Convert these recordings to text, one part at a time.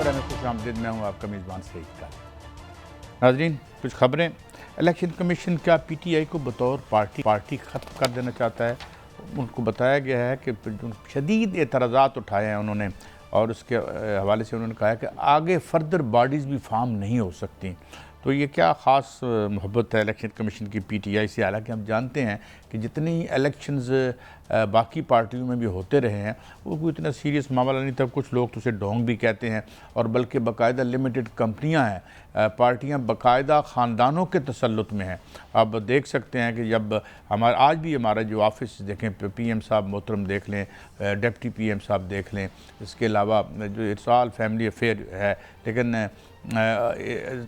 Programme में खुशामदीद। मैं हूँ आपका मेज़बान सईद का। नाज़रीन, कुछ खबरें। इलेक्शन कमीशन क्या PTI को बतौर पार्टी ख़त्म कर देना चाहता है। उनको बताया गया है कि जो शदीद एतराज़ात उठाए हैं उन्होंने, और उसके हवाले से उन्होंने कहा है कि आगे फर्दर बॉडीज़ भी फॉर्म नहीं हो सकती। तो ये क्या ख़ास मोहब्बत है इलेक्शन कमीशन की PTI से। हालांकि हम जानते हैं कि जितनी इलेक्शंस बाकी पार्टियों में भी होते रहे हैं वो कोई इतना सीरियस मामला नहीं था। कुछ लोग तो उसे ढोंग भी कहते हैं, और बल्कि बाकायदा लिमिटेड कंपनियां हैं, पार्टियां बाकायदा ख़ानदानों के तसल्लुत में हैं। अब देख सकते हैं कि जब आज भी हमारा जो ऑफिस देखें, PM साहब मोहतरम देख लें, डिप्टी PM साहब देख लें, इसके अलावा जो इरसाल फैमिली अफेयर है, लेकिन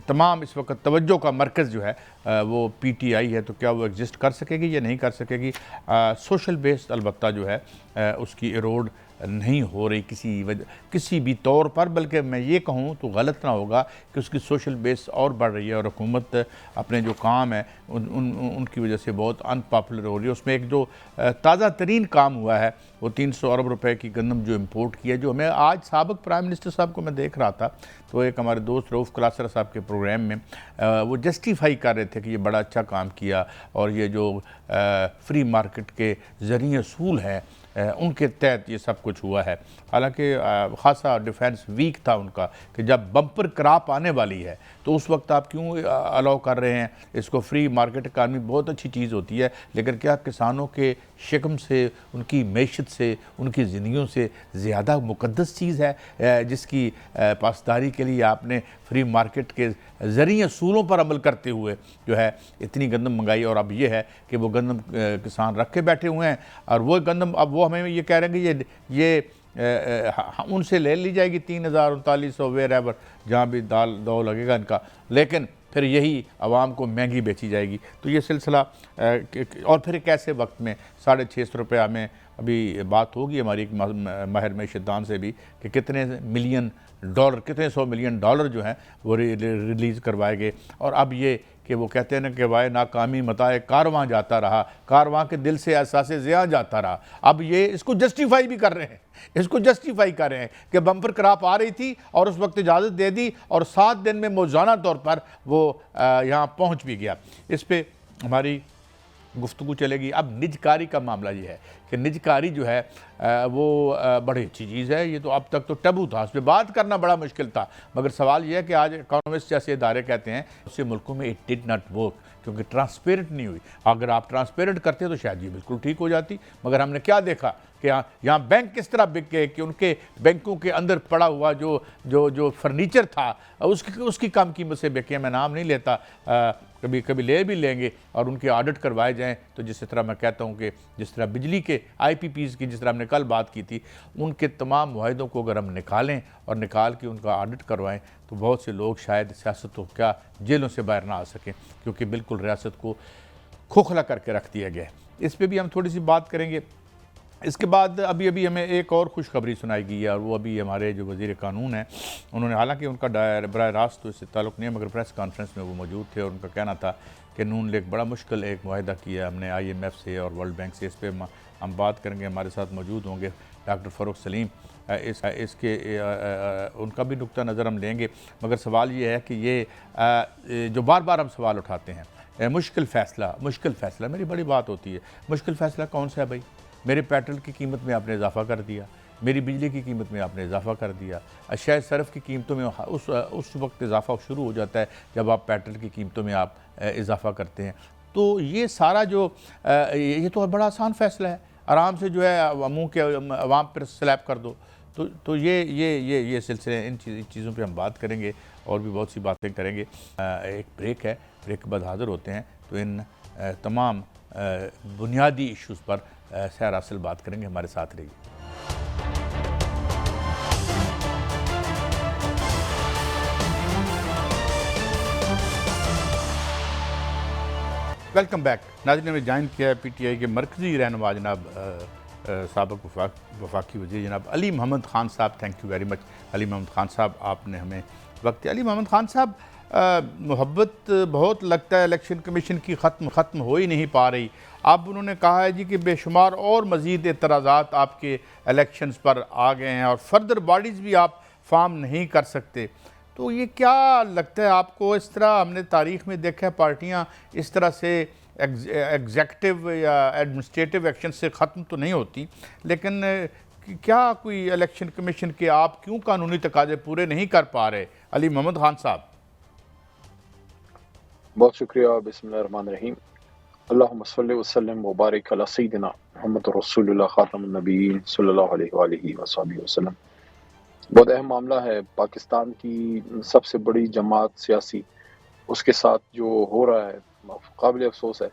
तमाम इस वक्त तवज्जो का मरकज़ जो है वो PTI है। तो क्या वो एग्जिस्ट कर सकेगी या नहीं कर सकेगी। सोशल बेस्ड अलबत्ता जो है उसकी इरोड नहीं हो रही किसी भी तौर पर, बल्कि मैं ये कहूँ तो गलत ना होगा कि उसकी सोशल बेस और बढ़ रही है, और हुकूमत अपने जो काम है उनकी वजह से बहुत अनपॉपुलर हो रही है। उसमें एक जो ताज़ा तरीन काम हुआ है वो 300 अरब रुपए की गंदम जो इम्पोर्ट की है, जो हमें आज साबिक़ प्राइम मिनिस्टर साहब को मैं देख रहा था, तो एक हमारे दोस्त रऊफ़ क्लासर साहब के प्रोग्राम में वो जस्टिफाई कर रहे थे कि ये बड़ा अच्छा काम किया, और ये जो फ्री मार्केट के ज़रिए असूल है उनके तहत ये सब कुछ हुआ है। हालांकि ख़ासा डिफेंस वीक था उनका कि जब बम्पर क्रॉप आने वाली है तो उस वक्त आप क्यों अलाउ कर रहे हैं इसको। फ्री मार्केट इकानमी बहुत अच्छी चीज़ होती है, लेकिन क्या किसानों के शिकम से, उनकी मैशत से, उनकी ज़िंदगियों से ज़्यादा मुक़द्दस चीज़ है जिसकी पासदारी के लिए आपने फ्री मार्केट के ज़रिए असूलों पर अमल करते हुए जो है इतनी गंदम मंगाई। और अब ये है कि वो गंदम किसान रख के बैठे हुए हैं, और वो गंदम अब वो हमें ये कह रहे हैं कि ये उनसे ले ली जाएगी 3000-3900 वेर एवर, जहाँ भी दो लगेगा इनका, लेकिन फिर यही आवाम को महंगी बेची जाएगी। तो ये सिलसिला और फिर एक ऐसे वक्त में 650 रुपये में अभी बात होगी हमारी एक माहिर मैशदान से भी कि कितने $100 मिलियन जो हैं वो रिलीज़ करवाए गए। और अब ये कि वो कहते हैं ना कि वाए नाकामी मताए कारवां जाता रहा, कारवां के दिल से एहसास ज़िया जाता रहा। अब ये इसको जस्टिफाई भी कर रहे हैं, इसको जस्टिफाई कर रहे हैं कि बम्पर क्रॉप आ रही थी और उस वक्त इजाज़त दे दी, और 7 दिन में मौज़ाना तौर पर वो यहाँ पहुँच भी गया। इस पर हमारी गुफ्तगू चलेगी। अब निजकारी का मामला ये है कि निजकारी जो है वो बड़ी अच्छी चीज़ है। ये तो अब तक तो टबू था, उस पर बात करना बड़ा मुश्किल था, मगर सवाल ये है कि आज इकोनॉमिस्ट जैसे इदारे कहते हैं उससे मुल्कों में इट डिड नॉट वर्क, क्योंकि ट्रांसपेरेंट नहीं हुई। अगर आप ट्रांसपेरेंट करते तो शायद ये बिल्कुल ठीक हो जाती, मगर हमने क्या देखा कि यहाँ बैंक किस तरह बिक गए कि उनके बैंकों के अंदर पड़ा हुआ जो फर्नीचर था उसकी कम कीमत से बिके। मैं नाम नहीं लेता, कभी कभी ले भी लेंगे, और उनके ऑडिट करवाए जाएं तो जिस तरह मैं कहता हूं कि जिस तरह बिजली के IPPs की जिस तरह हमने कल बात की थी, उनके तमाम मुआहिदों को अगर हम निकालें और निकाल के उनका ऑडिट करवाएं तो बहुत से लोग शायद सियासत को क्या जेलों से बाहर ना आ सकें, क्योंकि बिल्कुल रियासत को खोखला करके रख दिया गया है। इस पर भी हम थोड़ी सी बात करेंगे। इसके बाद अभी हमें एक और खुशखबरी सुनाई गई है, और वो अभी हमारे जो वज़ीर कानून हैं उन्होंने, हालांकि उनका बराह रास्त तो इससे ताल्लुक़ नहीं है, मगर प्रेस कॉन्फ्रेंस में वो मौजूद थे, और उनका कहना था कि नून लीग बड़ा मुश्किल एक मुआहिदा किया हमने IMF से और वर्ल्ड बैंक से। इस पर हम बात करेंगे। हमारे साथ मौजूद होंगे डॉक्टर फ़ारूक सलीम, इसके उनका भी नुक्ता नज़र हम लेंगे। मगर सवाल ये है कि ये जो बार बार हम सवाल उठाते हैं, मुश्किल फ़ैसला मेरी बड़ी बात होती है। मुश्किल फ़ैसला कौन सा है भाई? मेरे पेट्रोल की कीमत में आपने इजाफ़ा कर दिया, मेरी बिजली की कीमत में आपने इजाफ़ा कर दिया, अशिया सरफ़ की कीमतों में उस वक्त इजाफ़ा शुरू हो जाता है जब आप पेट्रोल की कीमतों में आप इजाफ़ा करते हैं। तो ये सारा जो ये तो बड़ा आसान फ़ैसला है, आराम से जो है मुँह के अवाम पर स्लैब कर दो। तो ये सिलसिले, इन चीज़ों पे हम बात करेंगे और भी बहुत सी बातें करेंगे। एक ब्रेक है, ब्रेक के बाद हाज़िर होते हैं, तो इन तमाम बुनियादी इश्यूज़ पर सैर हासिल बात करेंगे। हमारे साथ रहिए। Welcome back. नाज़रीन, ने ज्वाइन किया है PTI के मरकज़ी रहनुमा जनाब साबिक़ वफाकी वज़ीर जनाब अली मोहम्मद ख़ान साहब। Thank you very much Ali Mohammad Khan साहब, आपने हमें वक्त। अली मोहम्मद ख़ान साहब, मोहब्बत बहुत लगता है इलेक्शन कमीशन की ख़त्म हो ही नहीं पा रही। अब उन्होंने कहा है जी कि बेशुमार और मज़ीद एतराज़ात आपके इलेक्शंस पर आ गए हैं और फर्दर बॉडीज़ भी आप फॉर्म नहीं कर सकते। तो ये क्या लगता है आपको, इस तरह हमने तारीख में देखा है पार्टियां इस तरह से एग्जेक्टिव या एडमिनिस्ट्रेटिव एक्शन से ख़त्म तो नहीं होती, लेकिन क्या कोई इलेक्शन कमीशन के आप क्यों कानूनी तकाजे पूरे नहीं कर पा रहे? अली मोहम्मद खान साहब। बहुत शुक्रिया। बिस्मिल्लाहिर्रहमानिर्रहीम। अल्लाहुम्मा सल्लि व सल्लिम व बारिक अला सय्यिदिना मुहम्मद रसूलुल्लाह खातमुन नबिय्यीन सल्लल्लाहु अलैहि वसल्लम। बहुत अहम मामला है। पाकिस्तान की सबसे बड़ी जमात सियासी, उसके साथ जो हो रहा है काबिल अफसोस है।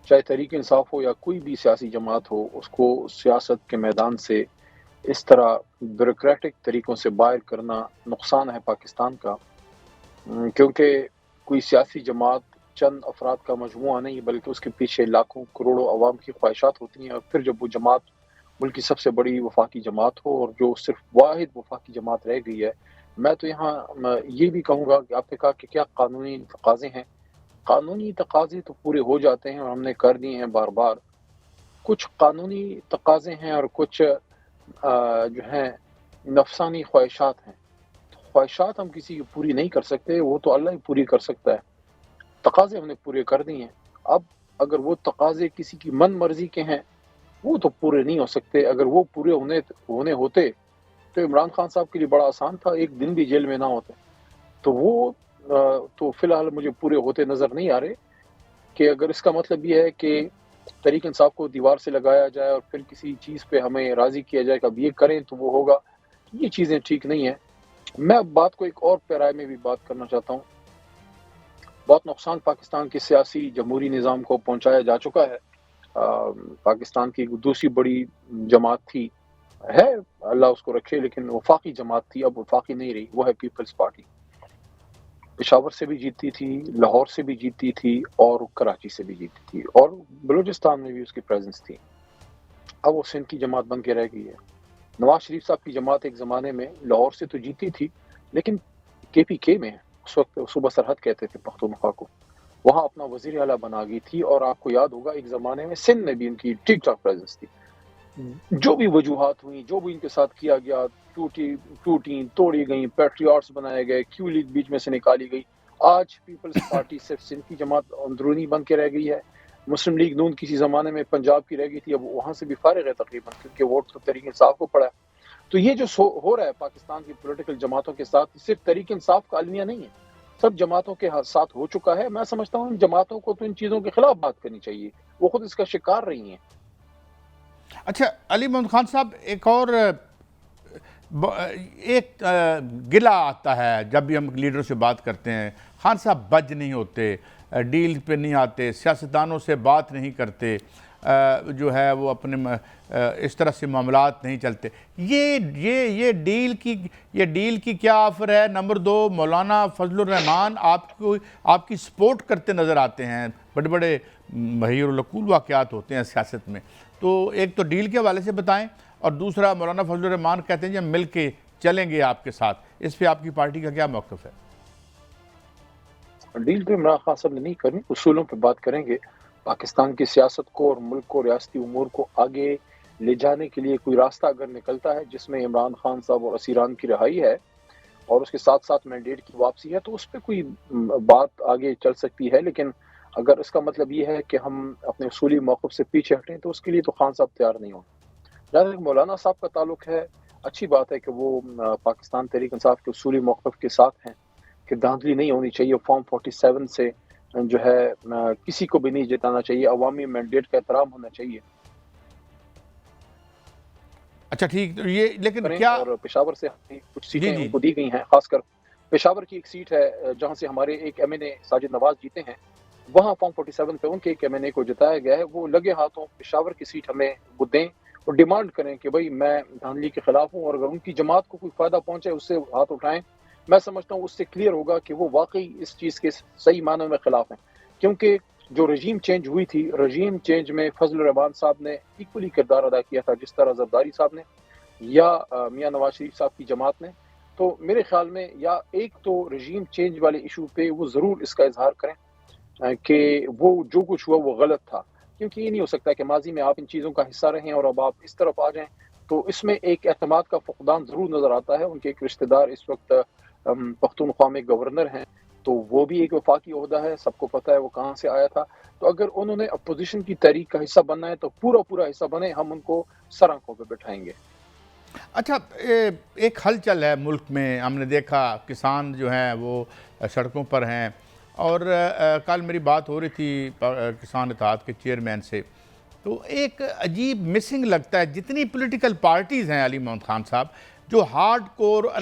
चाहे तहरीक इंसाफ हो या कोई भी सियासी जमात हो, उसको सियासत के मैदान से इस तरह ब्यूरोक्रेटिक तरीक़ों से बाहर करना नुकसान है पाकिस्तान का, क्योंकि कोई सियासी जमात चंद अफराद का मजमुआ नहीं, बल्कि उसके पीछे लाखों करोड़ों अवाम की ख्वाहिशात होती हैं। और फिर जब वो जमात मुल्क की सबसे बड़ी वफाकी जमात हो और जो सिर्फ वाहिद वफाकी जमात रह गई है, मैं तो यहाँ ये भी कहूँगा कि आपने कहा कि क्या कानूनी तकाज़े हैं। कानूनी तकाज़े तो पूरे हो जाते हैं और हमने कर दिए हैं बार बार। कुछ कानूनी तकाज़े हैं और कुछ जो हैं नफसानी ख्वाहिशात हैं। ख्वाहिशात हम किसी की पूरी नहीं कर सकते, वो तो अल्लाह ही पूरी कर सकता है। तकाज़े हमने पूरे कर दिए हैं। अब अगर वो तकाज़े किसी की मन मर्ज़ी के हैं, वो तो पूरे नहीं हो सकते। अगर वो पूरे होने होते तो इमरान खान साहब के लिए बड़ा आसान था, एक दिन भी जेल में ना होते। तो वो तो फ़िलहाल मुझे पूरे होते नज़र नहीं आ रहे। कि अगर इसका मतलब ये है कि तहरीक इंसाफ को दीवार से लगाया जाए और फिर किसी चीज़ पे हमें राज़ी किया जाए कि अब ये करें तो वो होगा, ये चीज़ें ठीक नहीं हैं। मैं बात को एक और पैराए में भी बात करना चाहता हूँ। बहुत नुकसान पाकिस्तान के सियासी जमहूरी निज़ाम को पहुँचाया जा चुका है। पाकिस्तान की दूसरी बड़ी जमात थी, है, अल्लाह उसको रखे, लेकिन वफाकी जमात थी, अब वफाकी नहीं रही, वो है पीपल्स पार्टी। पेशावर से भी जीती थी, लाहौर से भी जीती थी और कराची से भी जीती थी और बलूचिस्तान में भी उसकी प्रेजेंस थी। अब वो सिंध की जमात बन के रह गई है। नवाज शरीफ साहब की जमात एक ज़माने में लाहौर से तो जीती थी, लेकिन केपीके में उस वक्त सूबा सरहद कहते थे पख्तूनख्वा को, वहाँ अपना वज़ीर आला बना गई थी। और आपको याद होगा एक ज़माने में सिंध में भी इनकी ठीक-ठाक प्रेजेंस थी। जो भी वजूहात हुई, जो भी इनके साथ किया गया, टूटी तोड़ी गई, पैट्रियट्स बनाए गए, क्यू लीग बीच में से निकाली गई। आज पीपल्स पार्टी सिर्फ सिंध की जमात अंदरूनी बन के रह गई है। मुस्लिम लीग नून किसी ज़माने में पंजाब की रह गई थी, अब वहाँ से भी फारिग है तकरीबन, क्योंकि वोट तो तहरीक इंसाफ को पड़ा है। तो ये जो हो रहा है पाकिस्तान की पॉलिटिकल जमातों के साथ, सिर्फ तहरीक इंसाफ का अलमिया नहीं है, सब जमातों के साथ हो चुका है। मैं समझता हूँ इन जमातों को तो इन चीज़ों के खिलाफ बात करनी चाहिए, वो खुद इसका शिकार रही हैं। अच्छा अली मोहम्मद खान साहब, एक और एक गिला आता है जब भी हम लीडरों से बात करते हैं, खान साहब बज नहीं होते, डील पे नहीं आते, सियासतदानों से बात नहीं करते, जो है वो अपने इस तरह से मामलात नहीं चलते। ये डील की क्या ऑफ़र है? नंबर 2, मौलाना फजलुर रहमान आपकी सपोर्ट करते नज़र आते हैं। बड़े बड़े महिरुल वाक़यात होते हैं सियासत में, तो एक तो डील के हवाले से बताएं, और दूसरा मौलाना फजलुर रहमान कहते हैं कि हम मिल के चलेंगे आपके साथ, इस पे आपकी पार्टी का क्या मौक़िफ़ है? डील तो इमरान खान साहब ने नहीं करनी, उसूलों पे बात करेंगे। पाकिस्तान की सियासत को और मुल्क को, रियासती उमूर को आगे ले जाने के लिए कोई रास्ता अगर निकलता है जिसमें इमरान खान साहब और असीरान की रिहाई है और उसके साथ साथ मैंडेट की वापसी है, तो उस पर कोई बात आगे चल सकती है। लेकिन अगर इसका मतलब ये है कि हम अपने उसूली मौक़िफ़ से पीछे हटें, तो उसके लिए तो खान साहब तैयार नहीं होंगे। जहाँ तक मौलाना साहब का ताल्लुक है, अच्छी बात है कि वो पाकिस्तान तहरीक इंसाफ के उसूली मौक़िफ़ के साथ हैं कि धांधली नहीं होनी चाहिए। फॉर्म 47 से जो है किसी को भी नहीं जिताना चाहिए, अवामी मैंडेट का एहतराम होना चाहिए। अच्छा ठीक, तो ये लेकिन क्या और पेशावर से कुछ जी सीटें जी उनको दी गई हैं, खासकर पेशावर की एक सीट है जहाँ से हमारे एक एमएनए साजिद नवाज जीते हैं, वहाँ फॉर्म 47 पे उनके एक एमएनए को जिताया गया है। वो लगे हाथों पेशावर की सीट हमें वो दें और डिमांड करें कि भाई मैं धांधली के खिलाफ हूँ और अगर उनकी जमात को कोई फ़ायदा पहुँचे उससे हाथ उठाएं। मैं समझता हूँ उससे क्लियर होगा कि वो वाकई इस चीज़ के सही मानों में खिलाफ हैं, क्योंकि जो रजीम चेंज हुई थी, रजीम चेंज में फजल रहमान साहब ने इक्वली किरदार अदा किया था जिस तरह जरदारी साहब ने या मियाँ नवाज शरीफ साहब की जमात ने। तो मेरे ख्याल में या एक तो रजीम चेंज वाले इशू पे वो ज़रूर इसका इजहार करें कि वो जो कुछ हुआ वो गलत था, क्योंकि ये नहीं हो सकता कि माजी में आप इन चीज़ों का हिस्सा रहें और अब आप इस तरफ आ जाएं। तो इसमें एक एतमाद का फुकदान ज़रूर नज़र आता है। उनके एक रिश्तेदार इस वक्त पख्तूनख्वा में गवर्नर हैं, तो वो भी एक वफाकी ओहदा है, सबको पता है वो कहाँ से आया था। तो अगर उन्होंने अपोजिशन की तहरीक का हिस्सा बनना है तो पूरा हिस्सा बने, हम उनको सर आंखों पे बिठाएंगे। अच्छा, एक हलचल है मुल्क में, हमने देखा किसान जो हैं वो सड़कों पर हैं, और कल मेरी बात हो रही थी किसान इत्तेहाद के चेयरमैन से, तो एक अजीब मिसिंग लगता है। जितनी पॉलिटिकल पार्टीज़ हैं अली मोहम्मद खान साहब, जो हार्ड कोर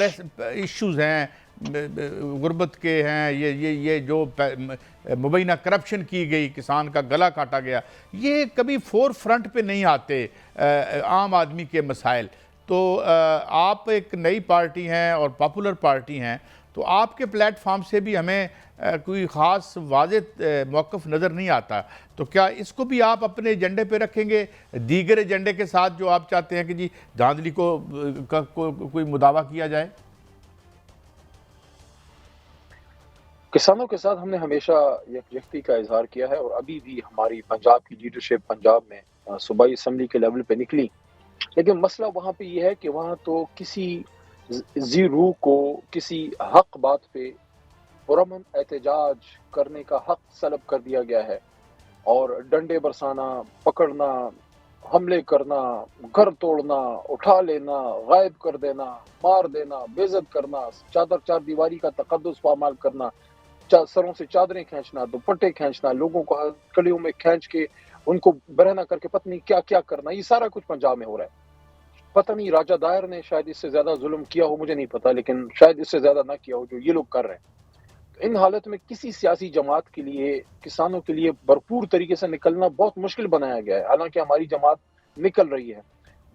इश्यूज़ हैं, गुर्बत के हैं, ये जो मुबैना करप्शन की गई, किसान का गला काटा गया, ये कभी फोर फ्रंट पे नहीं आते आम आदमी के मसाइल। तो आप एक नई पार्टी हैं और पॉपुलर पार्टी हैं, तो आपके प्लेटफॉर्म से भी हमें कोई ख़ास वाज़ेह मौक़िफ़ नज़र नहीं आता। तो क्या इसको भी आप अपने एजेंडे पे रखेंगे दीगर एजेंडे के साथ, जो आप चाहते हैं कि जी धांधली कोई मुदावा किया जाए? किसानों के साथ हमने हमेशा यकजहती का इजहार किया है, और अभी भी हमारी पंजाब की लीडरशिप पंजाब में सूबाई असम्बली के लेवल पे निकली। लेकिन मसला वहाँ पे ये है कि वहाँ तो किसी जी रूह को किसी हक बात पे पुरअमन एहतजाज करने का हक सलब कर दिया गया है, और डंडे बरसाना, पकड़ना, हमले करना, घर तोड़ना, उठा लेना, गायब कर देना, मार देना, बेइज्जत करना, चार दीवारी का तकद्दुस पामाल करना, सरों से चादरें खींचना, दुपट्टे खींचना, लोगों को कलियों में खींच के उनको बरहना करके पत्नी क्या क्या करना, ये सारा कुछ पंजाब में हो रहा है। पता नहीं राजा दायर ने शायद इससे ज्यादा जुल्म किया हो, मुझे नहीं पता, लेकिन शायद इससे ज्यादा ना किया हो जो ये लोग कर रहे हैं। इन हालत में किसी सियासी जमात के लिए, किसानों के लिए भरपूर तरीके से निकलना बहुत मुश्किल बनाया गया है। हालांकि हमारी जमात निकल रही है,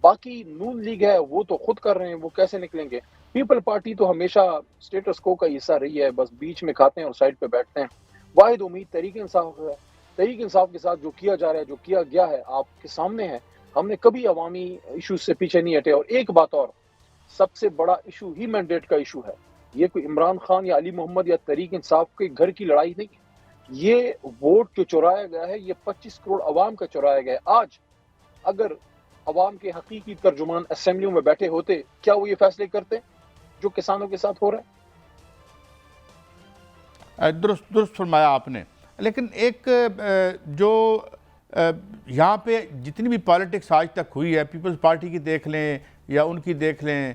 बाकी नून लीग है वो तो खुद कर रहे हैं, वो कैसे निकलेंगे। पीपल पार्टी तो हमेशा स्टेटस को का हिस्सा रही है, बस बीच में खाते हैं और साइड पे बैठते हैं। वाहिद उम्मीद तहरीक इंसाफ है। तहरीक इंसाफ के साथ जो किया जा रहा है, जो किया गया है, आपके सामने है। हमने कभी अवामी इशू से पीछे नहीं हटे। और एक बात और, सबसे बड़ा इशू ही मैंडेट का इशू है। ये कोई इमरान खान या अली मोहम्मद या तहरीक इंसाफ के घर की लड़ाई नहीं है। ये वोट जो चुराया गया है, ये 25 करोड़ अवाम का चुराया गया है। आज अगर अवाम के हकीकी तर्जुमान असेंबलियों में बैठे होते, क्या वो ये फैसले करते जो किसानों के साथ हो रहा है? दुरुस्त फरमाया आपने। लेकिन एक जो यहाँ पे जितनी भी पॉलिटिक्स आज तक हुई है, पीपल्स पार्टी की देख लें या उनकी देख लें,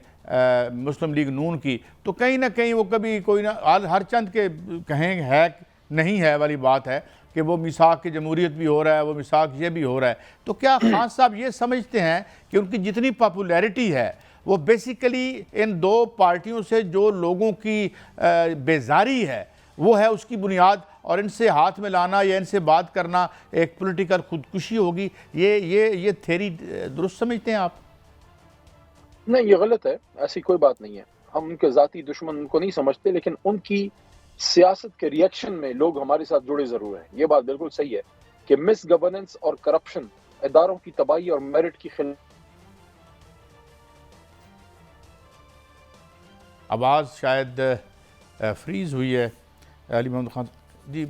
मुस्लिम लीग नून की, तो कहीं ना कहीं वो कभी कोई ना हर चंद के कहें है नहीं है वाली बात है कि वो मिसाक की जमहूरियत भी हो रहा है, वो मिसाक ये भी हो रहा है। तो क्या खान साहब ये समझते हैं कि उनकी जितनी पॉपुलैरिटी है वो बेसिकली इन दो पार्टियों से जो लोगों की बेजारी है वो है उसकी बुनियाद, और इनसे हाथ में लाना या इनसे बात करना एक पॉलिटिकल खुदकुशी होगी? ये थ्योरी दुरुस्त समझते हैं आप? नहीं, ये गलत है। ऐसी कोई बात नहीं है। हम उनके ज़ाती दुश्मन उनको नहीं समझते, लेकिन उनकी सियासत के रिएक्शन में लोग हमारे साथ जुड़े ज़रूर हैं। ये बात बिल्कुल सही है कि मिस गवर्नेंस और करप्शन, इदारों की तबाही और मेरिट की खिल आवाज़ शायद फ्रीज़ हुई है अली मोहम्मद खान जी।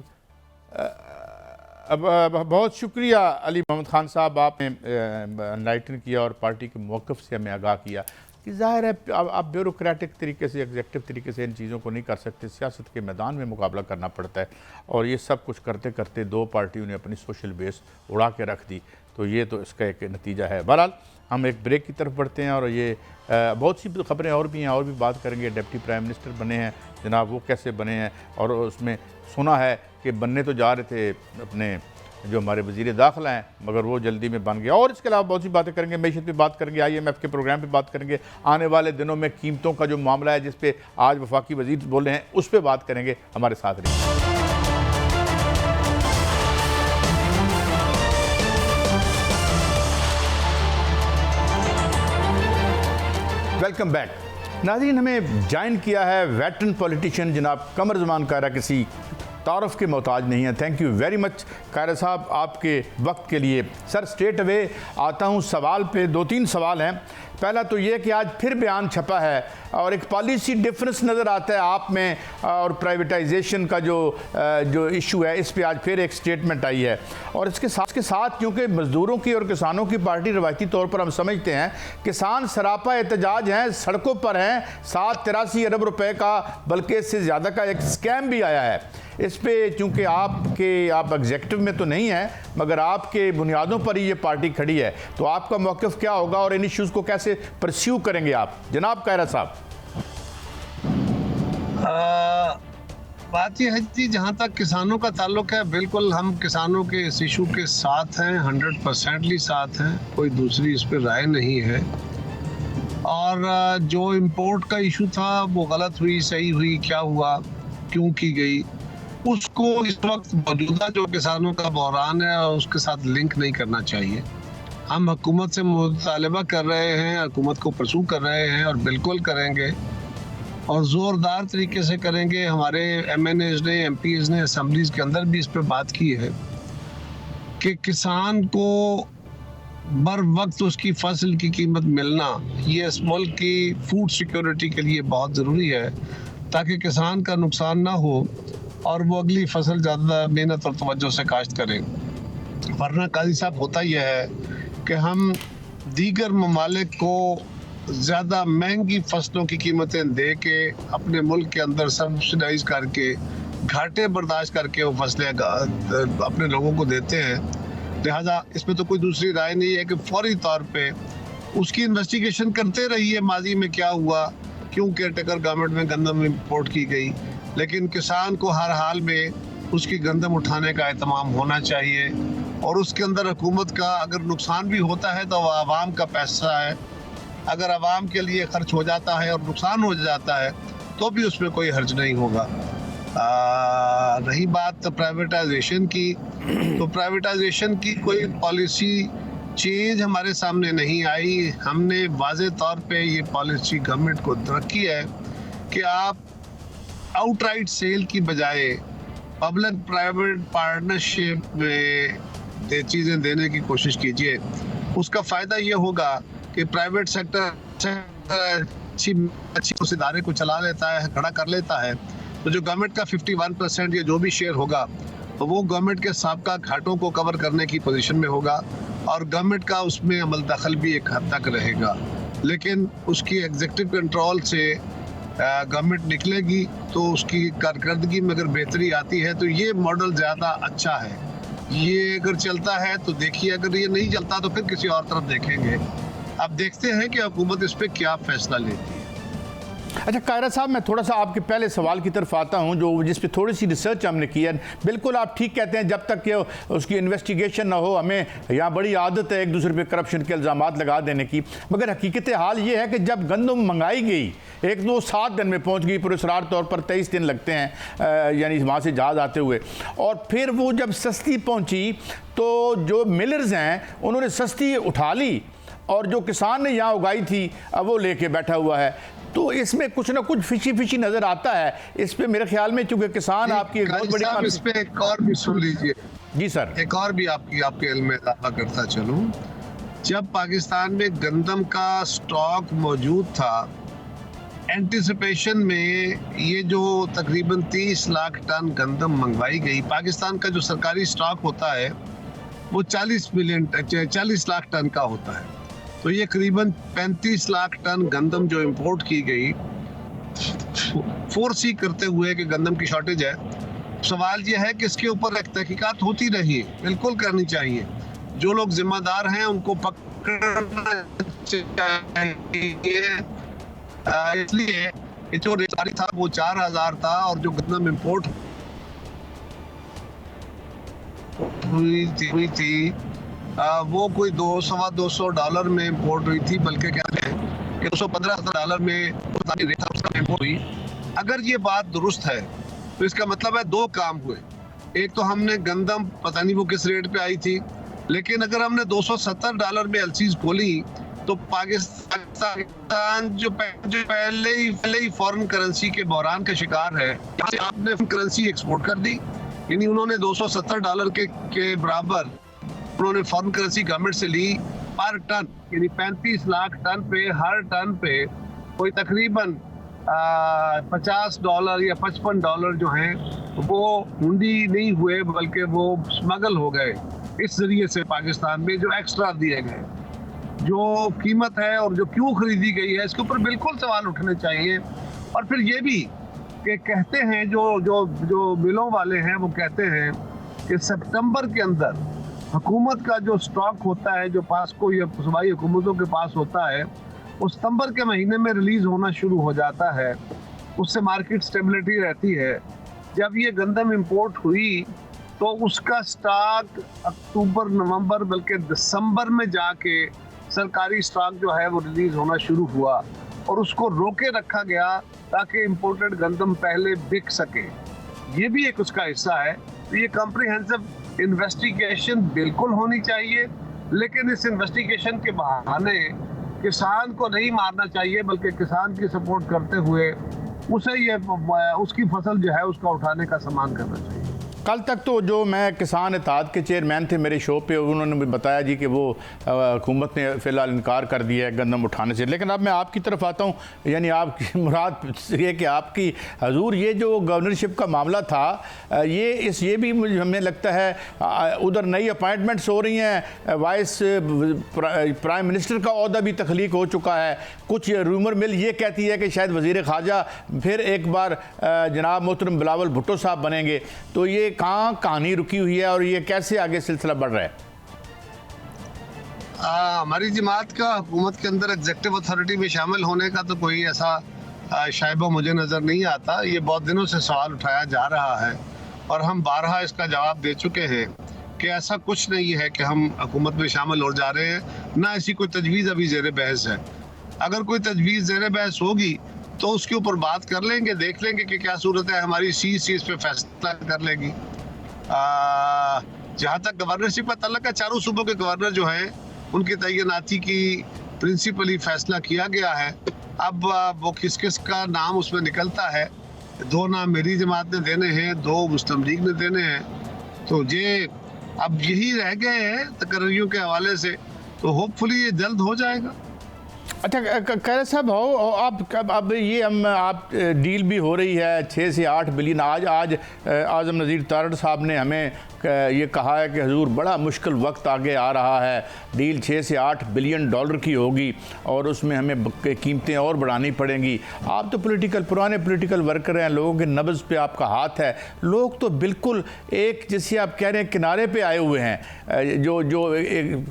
अब बहुत शुक्रिया अली मोहम्मद खान साहब, आपने एनलाइटन किया और पार्टी के मौक़िफ़ से हमें आगाह किया कि ज़ाहिर है आप ब्यूरोक्रेटिक तरीके से, एग्जेक्टिव तरीके से इन चीज़ों को नहीं कर सकते। सियासत के मैदान में मुकाबला करना पड़ता है, और ये सब कुछ करते करते दो पार्टियों ने अपनी सोशल बेस उड़ा के रख दी। तो ये तो इसका एक नतीजा है। बहरहाल हम एक ब्रेक की तरफ बढ़ते हैं, और ये बहुत सी खबरें और भी हैं, और भी बात करेंगे। डिप्टी प्राइम मिनिस्टर बने हैं जनाब, वो कैसे बने हैं, और उसमें सुना है कि बनने तो जा रहे थे अपने जो हमारे वज़ीर दाखिला हैं, मगर वो जल्दी में बन गया। और इसके अलावा बहुत सी बातें करेंगे, मैशत पे बात करेंगे, IMF के प्रोग्राम पे बात करेंगे, आने वाले दिनों में कीमतों का जो मामला है जिस पे आज वफाकी वज़ीर बोले हैं उस पर बात करेंगे। हमारे साथ रहिए। वेलकम बैक नाज़रीन। हमें ज्वाइन किया है वेटरन पॉलिटिशियन जनाब कमर ज़मान कायरा, किसी तारुफ के मोहताज नहीं है। Thank you very much Kaira साहब आपके वक्त के लिए। सर स्ट्रेट अवे आता हूँ सवाल पे। 2-3 सवाल हैं। पहला तो ये कि आज फिर बयान छपा है और एक पॉलिसी डिफरेंस नज़र आता है आप में और प्राइवेटाइजेशन का जो इशू है, इस पे आज फिर एक स्टेटमेंट आई है। और इसके साथ क्योंकि मज़दूरों की और किसानों की पार्टी रवायती तौर पर हम समझते हैं किसान सरापा एहतजाज हैं, सड़कों पर हैं, 83 अरब रुपए का बल्कि इससे ज़्यादा का एक स्कैम भी आया है। इस पे चूँकि आप एग्जेक्टिव में तो नहीं हैं मगर आपके बुनियादों पर ही ये पार्टी खड़ी है, तो आपका मौक़िफ़ क्या होगा और इन इश्यूज़ को कैसे परस्यू करेंगे आप जनाब कायरा साहब? बात यह है कि जहाँ तक किसानों का ताल्लुक है, बिल्कुल हम किसानों के इस इशू के साथ हैं, 100% साथ हैं, कोई दूसरी इस पर राय नहीं है। और जो इम्पोर्ट का इशू था वो गलत हुई, सही हुई, क्या हुआ, क्यों की गई, उसको इस वक्त मौजूदा जो किसानों का बहरान है उसके साथ लिंक नहीं करना चाहिए। हम हुकूमत से मुतालबा कर रहे हैं, हुकूमत को परसू कर रहे हैं और बिल्कुल करेंगे और ज़ोरदार तरीके से करेंगे। हमारे MNAs ने, MPs ने असम्बलीज़ के अंदर भी इस पर बात की है कि किसान को बर वक्त उसकी फसल की कीमत मिलना ये इस मुल्क की फूड सिक्योरिटी के लिए बहुत ज़रूरी है, ताकि किसान का नुकसान ना हो और वो अगली फसल ज़्यादा मेहनत और तवज्जो से काश्त करें। वरना काजी साहब होता यह है कि हम दीगर ममालिक को ज़्यादा महंगी फसलों की कीमतें दे के अपने मुल्क के अंदर सब्सिडाइज करके घाटे बर्दाश्त करके वो फसलें अपने लोगों को देते हैं। लिहाजा इसमें तो कोई दूसरी राय नहीं है कि फौरी तौर पे उसकी इन्वेस्टिगेशन करते रहिए, माजी में क्या हुआ, क्यों केयरटेकर गवर्नमेंट में गंदम इम्पोर्ट की गई, लेकिन किसान को हर हाल में उसकी गंदम उठाने का एहतमाम होना चाहिए। और उसके अंदर हुकूमत का अगर नुकसान भी होता है तो वह आवाम का पैसा है, अगर आवाम के लिए खर्च हो जाता है और नुकसान हो जाता है तो भी उसमें कोई हर्ज नहीं होगा। रही बात प्राइवेटाइजेशन की, तो प्राइवेटाइजेशन की कोई पॉलिसी चेंज हमारे सामने नहीं आई। हमने वाज़े तौर पे ये पॉलिसी गवर्नमेंट को रखी है कि आप आउटराइट सेल की बजाय पब्लिक प्राइवेट पार्टनरशिप में चीज़ें देने की कोशिश कीजिए। उसका फ़ायदा ये होगा कि प्राइवेट सेक्टर अच्छी उस इदारे को चला लेता है, खड़ा कर लेता है, तो जो गवर्नमेंट का 51% या जो भी शेयर होगा तो वो गवर्नमेंट के साबका घाटों को कवर करने की पोजीशन में होगा और गवर्नमेंट का उसमें अमल दखल भी एक हद तक रहेगा। लेकिन उसकी एग्जीक्यूटिव कंट्रोल से गवर्नमेंट निकलेगी तो उसकी कारकर्दगी में अगर बेहतरी आती है तो ये मॉडल ज़्यादा अच्छा है। ये अगर चलता है तो देखिए, अगर ये नहीं चलता तो फिर किसी और तरफ देखेंगे। अब देखते हैं कि हुकूमत इस पर क्या फैसला लेती है। अच्छा कायरा साहब, मैं थोड़ा सा आपके पहले सवाल की तरफ आता हूं जो जिस पे थोड़ी सी रिसर्च हमने की है। बिल्कुल आप ठीक कहते हैं, जब तक कि उसकी इन्वेस्टिगेशन ना हो, हमें यहाँ बड़ी आदत है एक दूसरे पे करप्शन के इल्ज़ामात लगा देने की। मगर हकीकत हाल ये है कि जब गंदम मंगाई गई, एक दो 7 दिन में पहुँच गई, पुरस्कार तौर पर 23 दिन लगते हैं यानी वहाँ से जहाज़ आते हुए, और फिर वो जब सस्ती पहुँची तो जो मिलर्स हैं उन्होंने सस्ती उठा ली और जो किसान ने यहाँ उगाई थी अब वो लेके बैठा हुआ है। तो इसमें कुछ ना कुछ फिशी नजर आता है। इस पे मेरे ख्याल में चूंकि किसान आपकी एक बहुत बड़ी इस पे एक और भी सुन लीजिए। जी सर। एक और भी आपके इल्म में इजाफा करता चलूं, जब पाकिस्तान में गंदम का स्टॉक मौजूद था, एंटिसिपेशन में ये जो तकरीबन 30 लाख टन गंदम मंगवाई गई, पाकिस्तान का जो सरकारी स्टॉक होता है वो 40 लाख टन का होता है, तो ये करीबन 35 लाख टन गंदम जो इंपोर्ट की गई, फोरसी करते हुए कि गंदम की शॉर्टेज है। सवाल ये है कि इसके ऊपर एक तहकीकात होती रही, बिल्कुल करनी चाहिए। जो लोग जिम्मेदार हैं उनको पकड़ना चाहिए। इसलिए जो रेट था वो 4000 था और जो गंदम इंपोर्ट हुई थी वो कोई $200 में इंपोर्ट हुई थी, बल्कि कहते हैं कि $215 में इंपोर्ट हुई। अगर ये बात दुरुस्त है तो इसका मतलब है 2 काम हुए। एक तो हमने गंदम पता नहीं वो किस रेट पे आई थी, लेकिन अगर हमने $270 में एलसीज खोली तो पाकिस्तान जो पहले ही फॉरेन करेंसी के बहरान का शिकार है, आपने करेंसी एक्सपोर्ट कर दी। यानी उन्होंने $270 के बराबर उन्होंने फॉरेन करेंसी गवर्नमेंट से ली पर टन, यानी 35 लाख टन पे, हर टन पे कोई तकरीबन $50 या $55 जो हैं वो हुंडी नहीं हुए बल्कि वो स्मगल हो गए इस जरिए से पाकिस्तान में, जो एक्स्ट्रा दिए गए। जो कीमत है और जो क्यों खरीदी गई है इसके ऊपर बिल्कुल सवाल उठने चाहिए। और फिर ये भी कि कहते हैं जो मिलों वाले हैं वो कहते हैं कि सितंबर के अंदर हुकूमत का जो स्टॉक होता है, जो पासको या सूबाई हुकूमतों के पास होता है, वो सितंबर के महीने में रिलीज होना शुरू हो जाता है। उससे मार्केट स्टेबिलिटी रहती है। जब ये गंदम इंपोर्ट हुई तो उसका स्टॉक अक्टूबर, नवंबर बल्कि दिसंबर में जाके सरकारी स्टॉक जो है वो रिलीज होना शुरू हुआ और उसको रोके रखा गया ताकि इंपोर्टेड गंदम पहले बिक सके। ये भी एक उसका हिस्सा है। तो ये कॉम्प्रिहेंसिव इन्वेस्टिगेशन बिल्कुल होनी चाहिए, लेकिन इस इन्वेस्टिगेशन के बहाने किसान को नहीं मारना चाहिए, बल्कि किसान की सपोर्ट करते हुए उसे उसकी फसल जो है उसका उठाने का सामान करना चाहिए। कल तक तो जो मैं किसान इत्तेहाद के चेयरमैन थे मेरे शो पे, उन्होंने भी बताया जी कि वो हुकूमत ने फ़िलहाल इनकार कर दिया है गंदम उठाने से। लेकिन अब मैं आपकी तरफ आता हूँ, यानी आपकी मुराद ये कि आपकी हजूर ये जो गवर्नरशिप का मामला था, ये भी हमें लगता है उधर नई अपॉइंटमेंट्स हो रही हैं, वाइस प्राइम मिनिस्टर का ओहदा भी तख्लीक हो चुका है। कुछ रूमर मिल ये कहती है कि शायद वज़ीर ख़ारजा फिर एक बार जनाब मोहतरम बिलावल भुट्टो साहब बनेंगे। तो ये कहाँ कहानी रुकी हुई है और ये कैसे आगे सिलसिला बढ़ रहा है? हमारी जमात का हुकूमत के अंदर एग्जेक्टिव अथॉरिटी में शामिल होने का तो कोई ऐसा शायबा मुझे नज़र नहीं आता। ये बहुत दिनों से सवाल उठाया जा रहा है और हम बारहा इसका जवाब दे चुके हैं कि ऐसा कुछ नहीं है कि हम हुकूमत में शामिल हो जा रहे हैं, ना ऐसी कोई तजवीज़ अभी ज़ेर बहस है। अगर कोई तजवीज़ ज़ेर बहस होगी तो उसके ऊपर बात कर लेंगे, देख लेंगे कि क्या सूरत है, हमारी सी इस पे फैसला कर लेगी। जहाँ तक गवर्नरशिप का तल्लुक है, चारों सूबों के गवर्नर जो हैं उनकी तैनाती की प्रिंसिपली फैसला किया गया है। अब वो किस किस का नाम उसमें निकलता है, 2 नाम मेरी जमात ने देने हैं, 2 मुस्लिम लीग ने देने हैं। तो ये अब यही रह गए हैं तकर्रियों के हवाले से, तो होपफुली ये जल्द हो जाएगा। अच्छा खैर साहब, हो अब ये आप डील भी हो रही है 6 से 8 बिलियन। आज आज़म नज़ीर तारड़ साहब ने हमें ये कहा है कि हजूर बड़ा मुश्किल वक्त आगे आ रहा है, डील 6 से 8 बिलियन डॉलर की होगी और उसमें हमें कीमतें और बढ़ानी पड़ेंगी। आप तो पुराने पॉलिटिकल वर्कर हैं, लोगों के नब्ज़ पे आपका हाथ है। लोग तो बिल्कुल एक, जिसे आप कह रहे हैं, किनारे पे आए हुए हैं, जो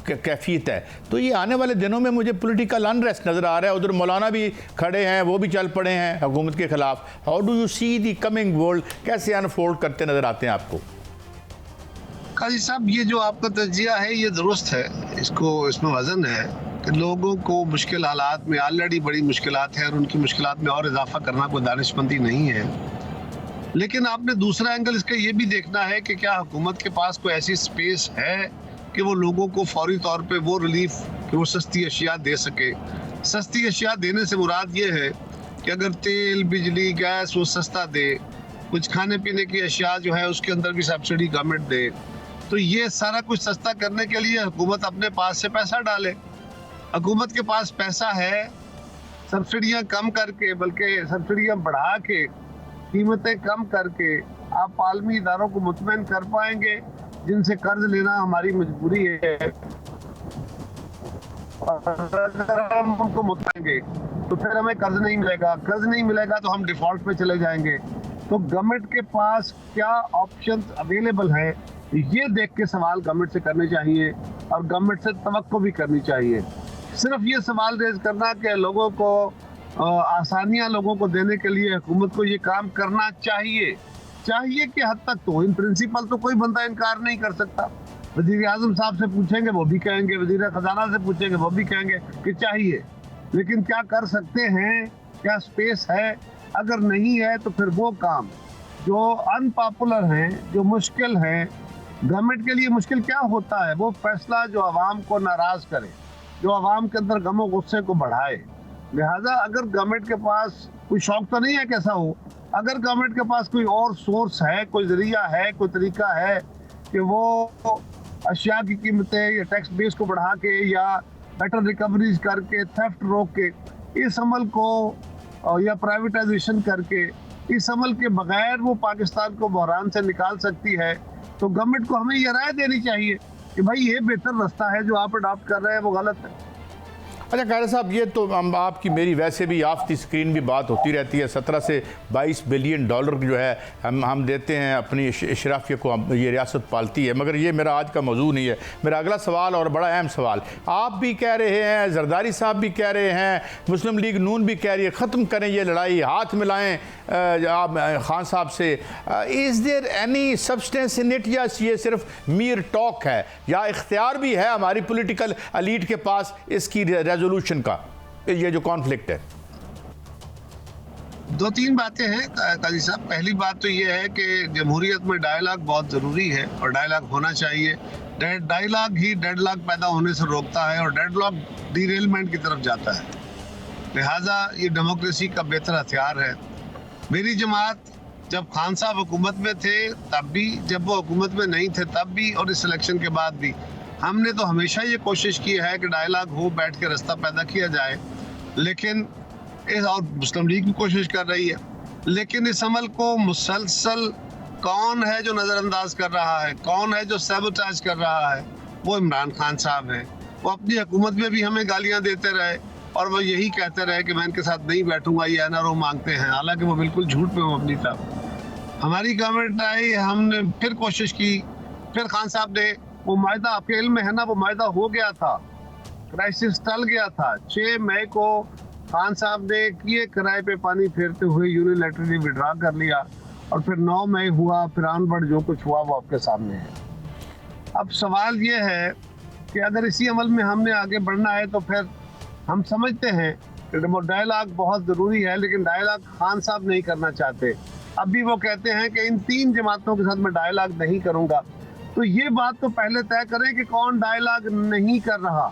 कैफियत है। तो ये आने वाले दिनों में मुझे पॉलिटिकल अनरेस्ट नज़र आ रहा है। उधर मौलाना भी खड़े हैं, वो भी चल पड़े हैं हुकूमत के ख़िलाफ़। How do you see the coming world, कैसे अनफोल्ड करते नज़र आते हैं आपको? काजी साहब, ये जो आपका तजिया है ये दुरुस्त है, इसमें वज़न है कि लोगों को मुश्किल हालात में ऑलरेडी बड़ी मुश्किलात हैं और उनकी मुश्किलात में और इजाफा करना कोई दानिशमंदी नहीं है। लेकिन आपने दूसरा एंगल इसका ये भी देखना है कि क्या हुकूमत के पास कोई ऐसी स्पेस है कि वो लोगों को फौरी तौर पे वो रिलीफ, कि वो सस्ती अशिया दे सके। सस्ती अशिया देने से मुराद ये है कि अगर तेल, बिजली, गैस वो सस्ता दे, कुछ खाने पीने की अशिया जो है उसके अंदर भी सब्सिडी गवर्नमेंट दे, तो ये सारा कुछ सस्ता करने के लिए हुकूमत अपने पास से पैसा डाले। हुकूमत के पास पैसा है, सब्सिडियां कम करके, बल्कि सब्सिडियां बढ़ा के, कीमतें कम करके आप आलमी इदारों को मुतमईन कर पाएंगे जिनसे कर्ज लेना हमारी मजबूरी है। अगर हम उनको मुतमईन तो फिर हमें कर्ज नहीं मिलेगा तो हम डिफॉल्ट पे चले जाएंगे। तो गवर्नमेंट के पास क्या ऑप्शंस अवेलेबल है, ये देख के सवाल गवर्नमेंट से करने चाहिए और गवर्नमेंट से तवक्को भी करनी चाहिए। सिर्फ ये सवाल रेज करना कि लोगों को आसानियां लोगों को देने के लिए हुकूमत को ये काम करना चाहिए कि हद तक तो इन प्रिंसिपल तो कोई बंदा इनकार नहीं कर सकता। वज़ीर आज़म साहब से पूछेंगे वो भी कहेंगे, वज़ीर खजाना से पूछेंगे वो भी कहेंगे कि चाहिए। लेकिन क्या कर सकते हैं, क्या स्पेस है? अगर नहीं है तो फिर वो काम जो अनपॉपुलर हैं, जो मुश्किल हैं, गवर्नमेंट के लिए मुश्किल क्या होता है, वो फैसला जो आवाम को नाराज करे, जो आवाम के अंदर गम और गुस्से को बढ़ाए। लिहाजा अगर गवर्नमेंट के पास कोई शौक तो नहीं है कैसा हो, अगर गवर्नमेंट के पास कोई और सोर्स है, कोई जरिया है, कोई तरीका है कि वो अशिया की कीमतें या टैक्स बेस को बढ़ा के या बेटर रिकवरीज करके, थेफ्ट रोक के इस अमल को या प्राइवेटाइजेशन करके इस अमल के बगैर वो पाकिस्तान को बहरान से निकाल सकती है, तो गवर्नमेंट को हमें ये राय देनी चाहिए कि भाई ये बेहतर रास्ता है जो आप अडॉप्ट कर रहे हैं वो गलत है। अच्छा कायरा साहब, ये तो आपकी मेरी वैसे भी ऑफ द स्क्रीन भी बात होती रहती है, 17 से 22 बिलियन डॉलर जो है हम देते हैं अपनी इशराफिया को, ये रियासत पालती है, मगर ये मेरा आज का मौजू नहीं है। मेरा अगला सवाल और बड़ा अहम सवाल, आप भी कह रहे हैं, जरदारी साहब भी कह रहे हैं, मुस्लिम लीग नून भी कह रही है ख़त्म करें ये लड़ाई, हाथ मिलाएं आप खान साहब से। Is there any substance in it, या ये सिर्फ मीर टॉक है, या इख्तियार भी है हमारी पॉलिटिकल एलीट के पास इसकी रेजोल्यूशन का, ये जो कॉन्फ्लिक्ट है? दो तीन बातें हैं काजी साहब। पहली बात तो ये है कि जमहूरियत में डायलॉग बहुत ज़रूरी है और डायलॉग होना चाहिए। डायलॉग ही डेडलॉक पैदा होने से रोकता है और डेडलॉक डिरेलमेंट की तरफ जाता है, लिहाजा ये डेमोक्रेसी का बेहतर हथियार है। मेरी जमात जब खान साहब हुकूमत में थे तब भी, जब वो हुकूमत में नहीं थे तब भी, और इस इलेक्शन के बाद भी हमने तो हमेशा ये कोशिश की है कि डायलॉग हो, बैठ के रास्ता पैदा किया जाए। लेकिन और मुस्लिम लीग भी कोशिश कर रही है, लेकिन इस अमल को मुसलसल कौन है जो नज़रअंदाज कर रहा है, कौन है जो सैबोटाज कर रहा है? वो इमरान खान साहब हैं। वो अपनी हुकूमत में भी हमें गालियाँ देते रहे और वो यही कहते रहे कि मैं इनके साथ नहीं बैठूंगा, ये एनआरओ मांगते हैं, हालांकि वो बिल्कुल झूठ पे अपनी तरफ। हमारी गवर्नमेंट आई, हमने फिर कोशिश की, फिर खान साहब ने वो मायदा, आपके इल्म में है ना, वो मायदा हो गया था, क्राइसिस टल गया था। 6 मई को खान साहब ने किए किराए पे पानी फेरते हुए यूनिलैटरली विड्रा कर लिया और फिर 9 मई हुआ, फिर ऑनवर्ड जो कुछ हुआ वो आपके सामने है। अब सवाल ये है कि अगर इसी अमल में हमने आगे बढ़ना है तो फिर हम समझते हैं कि डायलॉग बहुत ज़रूरी है, लेकिन डायलॉग खान साहब नहीं करना चाहते। अब भी वो कहते हैं कि इन 3 जमातों के साथ मैं डायलॉग नहीं करूँगा। तो ये बात तो पहले तय करें कि कौन डायलॉग नहीं कर रहा,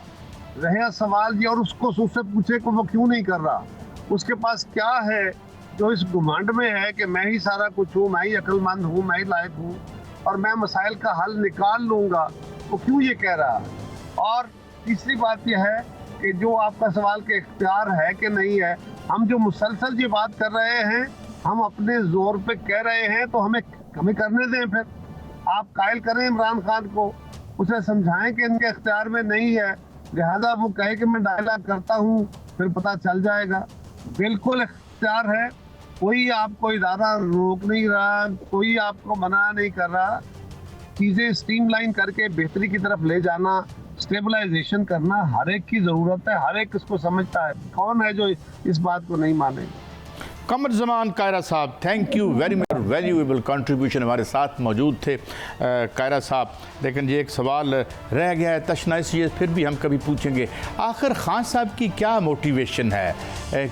रहा सवाल ये, और उसको उससे पूछे कि वो क्यों नहीं कर रहा, उसके पास क्या है जो इस घुमंड में है कि मैं ही सारा कुछ हूँ, मैं ही अक्लमंद हूँ, मैं ही लायक हूँ और मैं मसाइल का हल निकाल लूँगा, वो क्यों ये कह रहा है? और तीसरी बात यह है कि जो आपका सवाल के इख्तियार है कि नहीं है, हम जो मुसलसल ये बात कर रहे हैं, हम अपने जोर पे कह रहे हैं, तो हमें करने दें। फिर आप कायल करें इमरान खान को, उसे समझाएं कि इनके इख्तियार में नहीं है, लिहाजा वो कहे कि मैं डायलॉग करता हूँ, फिर पता चल जाएगा। बिल्कुल इख्तियार है, कोई आपको इदारा रोक नहीं रहा, कोई आपको मना नहीं कर रहा। चीज़ें स्ट्रीमलाइन करके बेहतरी की तरफ ले जाना, स्टेबलाइजेशन करना हर एक की ज़रूरत है, हर एक इसको समझता है। कौन है जो इस बात को नहीं मानेगा? कमर ज़मान कायरा साहब, thank you very much, valuable contribution हमारे साथ मौजूद थे कायरा साहब। लेकिन ये एक सवाल रह गया है तशनाइश, ये फिर भी हम कभी पूछेंगे, आखिर खान साहब की क्या मोटिवेशन है,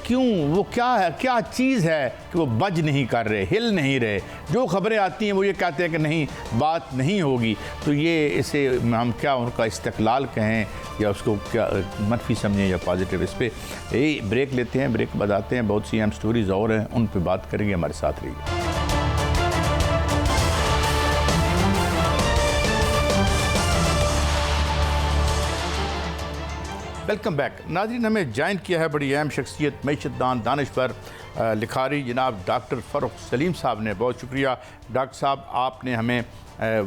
क्यों वो क्या है, क्या चीज़ है कि वो बज नहीं कर रहे, हिल नहीं रहे? जो खबरें आती हैं वो ये कहते हैं कि नहीं बात नहीं होगी, तो ये इसे हम क्या उनका इस्तक़लाल कहें या उसको क्या मनफी समझें या पॉजिटिव? इस पर यही ब्रेक लेते हैं, ब्रेक बताते हैं, बहुत सी अहम स्टोरीज़ और हैं, उन पर बात करेंगे, हमारे साथ रहिए। वेलकम बैक नाज़रीन। हमें ज्वाइन किया है बड़ी अहम शख्सियत, मईशतदान, दानिशवर, लिखारी जनाब डॉक्टर फ़र्रुख सलीम साहब ने। बहुत शुक्रिया डॉक्टर साहब, आपने हमें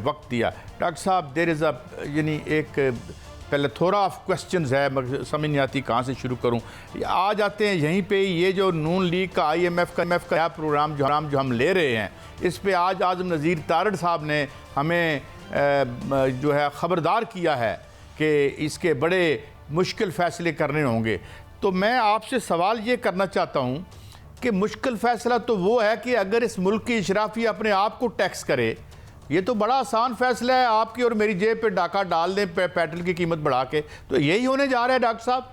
वक्त दिया। डॉक्टर साहब, देर इज़ यानी एक प्लेथोरा ऑफ क्वेश्चंस है, मगर समझ नहीं आती कहाँ से शुरू करूँ। आ जाते हैं यहीं पे, ये जो नून लीग का IMF का प्रोग्राम जो हम ले रहे हैं, इस पे आज आज़म नज़ीर तारड़ साहब ने हमें जो है ख़बरदार किया है कि इसके बड़े मुश्किल फ़ैसले करने होंगे। तो मैं आपसे सवाल ये करना चाहता हूँ कि मुश्किल फ़ैसला तो वो है कि अगर इस मुल्क की इशराफी अपने आप को टैक्स करे, ये तो बड़ा आसान फैसला है, आपकी और मेरी जेब पे डाका डाल दें पेट्रोल की कीमत बढ़ा के, तो यही होने जा रहा है डॉक्टर साहब?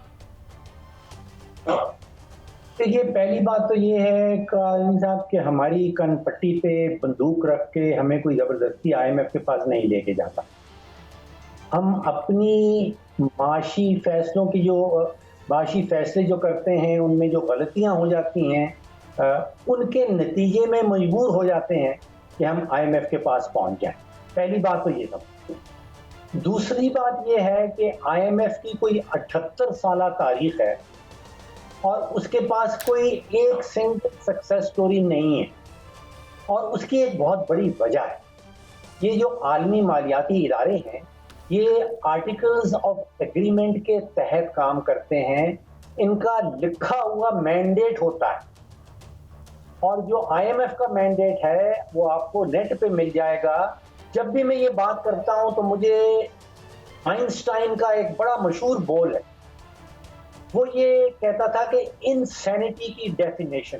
देखिए, पहली बात तो ये है काजी साहब कि हमारी कनपट्टी पे बंदूक रख के हमें कोई ज़बरदस्ती IMF के पास नहीं लेके जाता। हम अपनी माशी फैसलों की जो माशी फैसले जो करते हैं, उनमें जो गलतियां हो जाती हैं, उनके नतीजे में मजबूर हो जाते हैं कि हम IMF के पास पहुंच जाएं। पहली बात तो ये था। दूसरी बात यह है कि IMF की कोई 78 साल तारीख है और उसके पास कोई एक सिंगल सक्सेस स्टोरी नहीं है, और उसकी एक बहुत बड़ी वजह है। ये जो आलमी मालियाती इदारे हैं, ये आर्टिकल्स ऑफ एग्रीमेंट के तहत काम करते हैं, इनका लिखा हुआ मैंडेट होता है, और जो IMF का मैंडेट है वो आपको नेट पे मिल जाएगा। जब भी मैं ये बात करता हूं तो मुझे आइंस्टाइन का एक बड़ा मशहूर बोल है, वो ये कहता था कि इनसैनिटी की डेफिनेशन,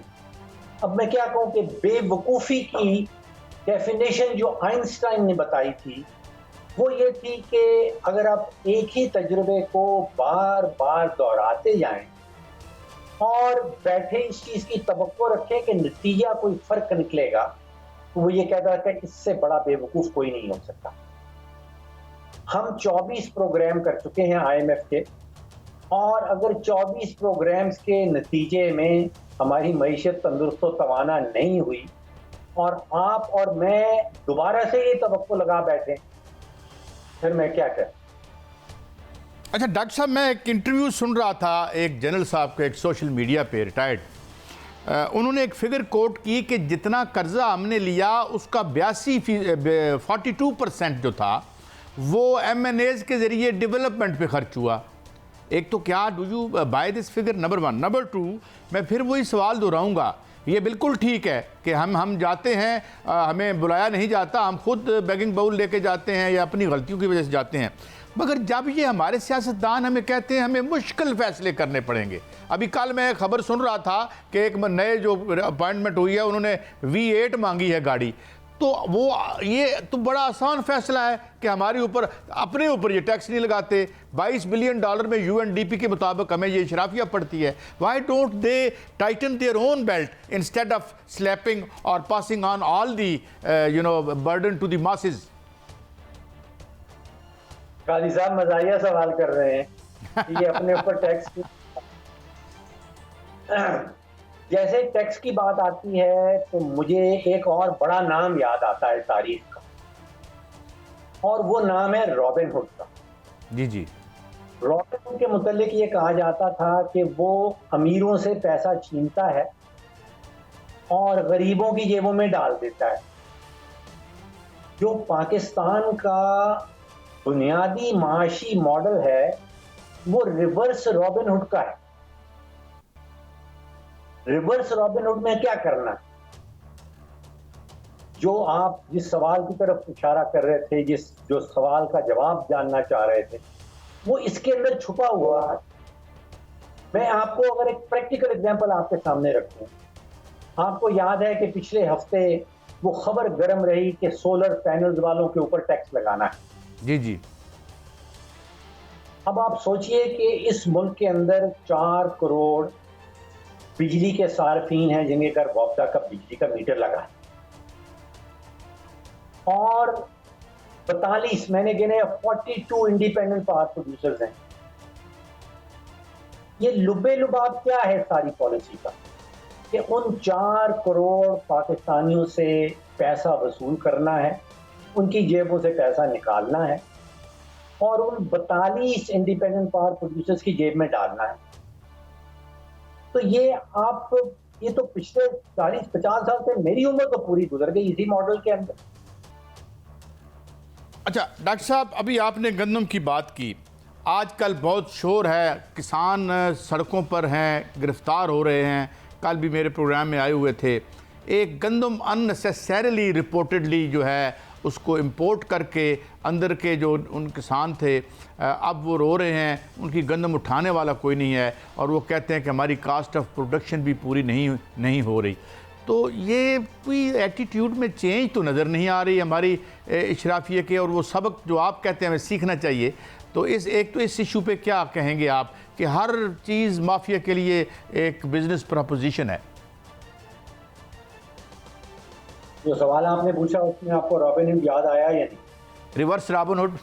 अब मैं क्या कहूं कि बेवकूफ़ी की डेफिनेशन जो आइंस्टाइन ने बताई थी वो ये थी कि अगर आप एक ही तजुर्बे को बार बार दोहराते जाएं और बैठे इस चीज़ की तवक्को रखें कि नतीजा कोई फ़र्क निकलेगा, तो वो ये कहता था कि इससे बड़ा बेवकूफ़ कोई नहीं हो सकता। हम 24 प्रोग्राम कर चुके हैं IMF के, और अगर 24 प्रोग्राम्स के नतीजे में हमारी मईशत तंदुरुस्त व तवाना नहीं हुई और आप और मैं दोबारा से ये तवक्को लगा बैठे, फिर मैं क्या करूं? अच्छा डॉक्टर साहब, मैं एक इंटरव्यू सुन रहा था एक जनरल साहब का, एक सोशल मीडिया पे रिटायर्ड, उन्होंने एक फिगर कोट की कि जितना कर्जा हमने लिया उसका 42% जो था वो MNAs के ज़रिए डेवलपमेंट पे खर्च हुआ। एक तो क्या do you buy this figure, number 1। Number 2, मैं फिर वही सवाल दोहराऊंगा, ये बिल्कुल ठीक है कि हम जाते हैं, हमें बुलाया नहीं जाता, हम खुद बैगिंग बाउल लेके जाते हैं या अपनी गलतियों की वजह से जाते हैं, मगर जब ये हमारे सियासतदान हमें कहते हैं हमें मुश्किल फैसले करने पड़ेंगे। अभी कल मैं एक खबर सुन रहा था कि एक नए जो अपॉइंटमेंट हुई है उन्होंने V8 मांगी है गाड़ी, तो वो ये तो बड़ा आसान फैसला है कि हमारे ऊपर, अपने ऊपर ये टैक्स नहीं लगाते। $22 बिलियन में UNDP के मुताबिक हमें ये इशराफिया पड़ती है। Why don't they tighten their own belt instead of slapping और passing on all the burden to the masses? Qazi साहब मजाहिया सवाल कर रहे हैं कि ये अपने ऊपर टैक्स की जैसे टैक्स की बात आती है तो मुझे एक और बड़ा नाम याद आता है तारीख का, और वो नाम है रॉबिन हुड का। जी जी। रॉबिन हुड के मुतालिक ये कहा जाता था कि वो अमीरों से पैसा छीनता है और गरीबों की जेबों में डाल देता है। जो पाकिस्तान का बुनियादी माशी मॉडल है वो रिवर्स रॉबिन हुड का है। रिवर्स रॉबिन हुड में क्या करना, जो आप जिस सवाल की तरफ इशारा कर रहे थे, जो सवाल का जवाब जानना चाह रहे थे, वो इसके अंदर छुपा हुआ है। मैं आपको अगर एक प्रैक्टिकल एग्जांपल आपके सामने रखूं, आपको याद है कि पिछले हफ्ते वो खबर गर्म रही कि सोलर पैनल्स वालों के ऊपर टैक्स लगाना है। जी जी। अब आप सोचिए कि इस मुल्क के अंदर 4 करोड़ बिजली के सार्फिन हैं जिनके घर वॉपदा का बिजली का मीटर लगा है, और 42 मैंने गिने 42 इंडिपेंडेंट पावर प्रोड्यूसर्स हैं। ये लुबे लुबाब क्या है सारी पॉलिसी का कि उन 4 करोड़ पाकिस्तानियों से पैसा वसूल करना है, उनकी जेबों से पैसा निकालना है और उन 42 इंडिपेंडेंट पावर प्रोड्यूसर्स की जेब में डालना है। तो ये तो पिछले 40-50 साल से मेरी उम्र तो पूरी गुजर गई इसी मॉडल के अंदर। अच्छा डॉक्टर साहब, अभी आपने गंदम की बात की, आजकल बहुत शोर है, किसान सड़कों पर हैं, गिरफ्तार हो रहे हैं। कल भी मेरे प्रोग्राम में आए हुए थे। एक गंदम अननेसेसरीली रिपोर्टेडली जो है उसको इंपोर्ट करके अंदर के जो उन किसान थे अब वो रो रहे हैं, उनकी गंदम उठाने वाला कोई नहीं है, और वो कहते हैं कि हमारी कास्ट ऑफ प्रोडक्शन भी पूरी नहीं हो रही। तो ये कोई एटीट्यूड में चेंज तो नज़र नहीं आ रही हमारी इशराफिया के, और वो सबक जो आप कहते हैं हमें सीखना चाहिए। तो इस इशू पे क्या कहेंगे आप कि हर चीज़ माफिया के लिए एक बिजनेस प्रपोजिशन है? जो सवाल आपने पूछा उसमें आपको रॉबिन हुड याद आया या नहीं? Reverse robin hood,